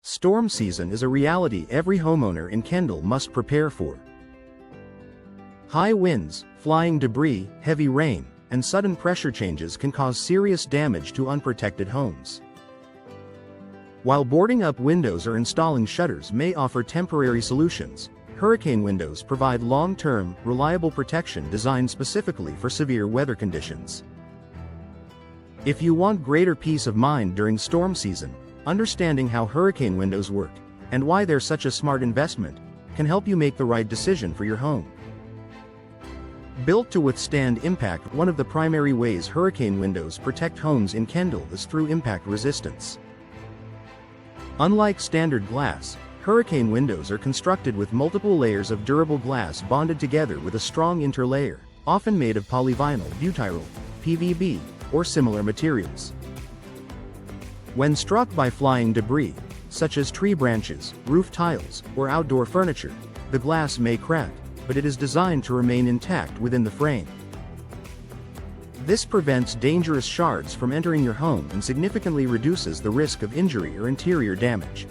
Storm season is a reality every homeowner in Kendall must prepare for. High winds, flying debris, heavy rain, and sudden pressure changes can cause serious damage to unprotected homes. While boarding up windows or installing shutters may offer temporary solutions, hurricane windows provide long-term, reliable protection designed specifically for severe weather conditions. If you want greater peace of mind during storm season, understanding how hurricane windows work, and why they're such a smart investment, can help you make the right decision for your home. Built to withstand impact, one of the primary ways hurricane windows protect homes in Kendall is through impact resistance. Unlike standard glass, hurricane windows are constructed with multiple layers of durable glass bonded together with a strong interlayer, often made of polyvinyl, butyryl, PVB, or similar materials. When struck by flying debris, such as tree branches, roof tiles, or outdoor furniture, the glass may crack, but it is designed to remain intact within the frame. This prevents dangerous shards from entering your home and significantly reduces the risk of injury or interior damage.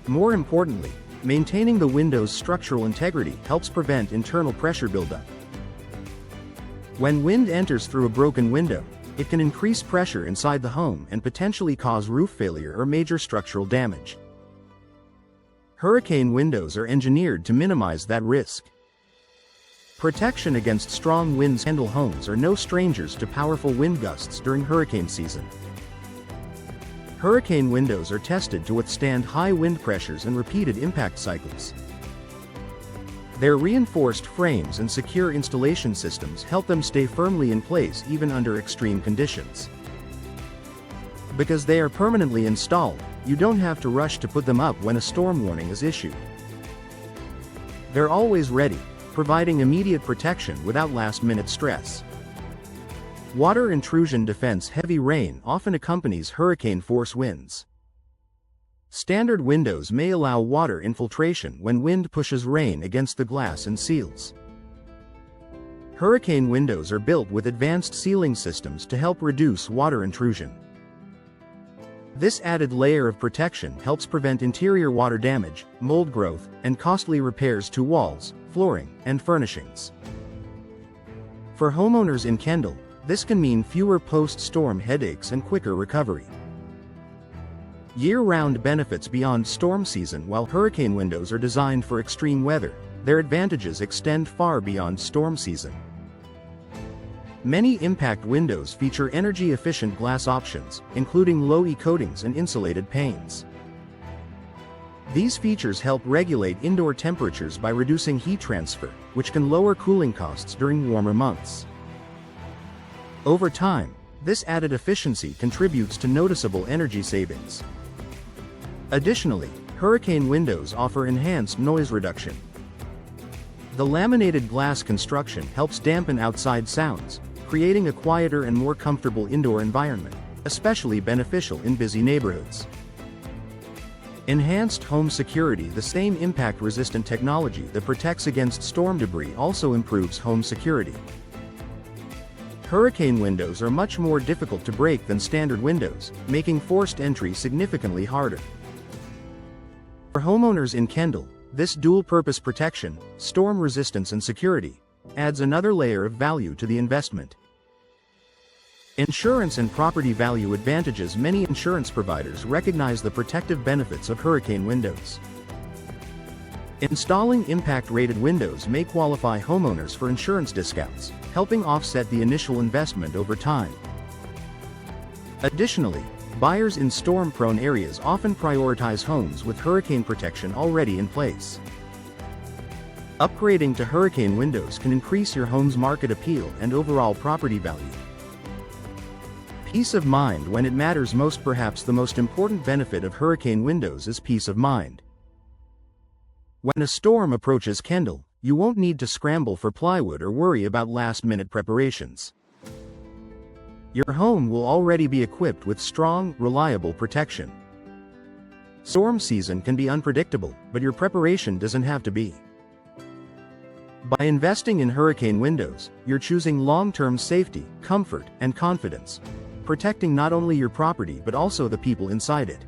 More importantly, maintaining the window's structural integrity helps prevent internal pressure buildup. When wind enters through a broken window, it can increase pressure inside the home and potentially cause roof failure or major structural damage. Hurricane windows are engineered to minimize that risk. Protection against strong winds. Kendall homes are no strangers to powerful wind gusts during hurricane season. Hurricane windows are tested to withstand high wind pressures and repeated impact cycles. Their reinforced frames and secure installation systems help them stay firmly in place even under extreme conditions. Because they are permanently installed, you don't have to rush to put them up when a storm warning is issued. They're always ready, providing immediate protection without last-minute stress. Water intrusion defense. Heavy rain often accompanies hurricane-force winds. Standard windows may allow water infiltration when wind pushes rain against the glass and seals. Hurricane windows are built with advanced sealing systems to help reduce water intrusion. This added layer of protection helps prevent interior water damage, mold growth, and costly repairs to walls, flooring, and furnishings. For homeowners in Kendall, this can mean fewer post-storm headaches and quicker recovery. Year-round benefits beyond storm season. While hurricane windows are designed for extreme weather, their advantages extend far beyond storm season. Many impact windows feature energy-efficient glass options, including low-E coatings and insulated panes. These features help regulate indoor temperatures by reducing heat transfer, which can lower cooling costs during warmer months. Over time, this added efficiency contributes to noticeable energy savings. Additionally, hurricane windows offer enhanced noise reduction. The laminated glass construction helps dampen outside sounds, creating a quieter and more comfortable indoor environment, especially beneficial in busy neighborhoods. Enhanced home security. The same impact-resistant technology that protects against storm debris also improves home security. Hurricane windows are much more difficult to break than standard windows, making forced entry significantly harder. For homeowners in Kendall, this dual-purpose protection, storm resistance and security, adds another layer of value to the investment. Insurance and property value advantages. Many insurance providers recognize the protective benefits of hurricane windows. Installing impact-rated windows may qualify homeowners for insurance discounts, helping offset the initial investment over time. Additionally, buyers in storm-prone areas often prioritize homes with hurricane protection already in place. Upgrading to hurricane windows can increase your home's market appeal and overall property value. Peace of mind when it matters most. Perhaps the most important benefit of hurricane windows is peace of mind. When a storm approaches Kendall, you won't need to scramble for plywood or worry about last-minute preparations. Your home will already be equipped with strong, reliable protection. Storm season can be unpredictable, but your preparation doesn't have to be. By investing in hurricane windows, you're choosing long-term safety, comfort, and confidence, protecting not only your property but also the people inside it.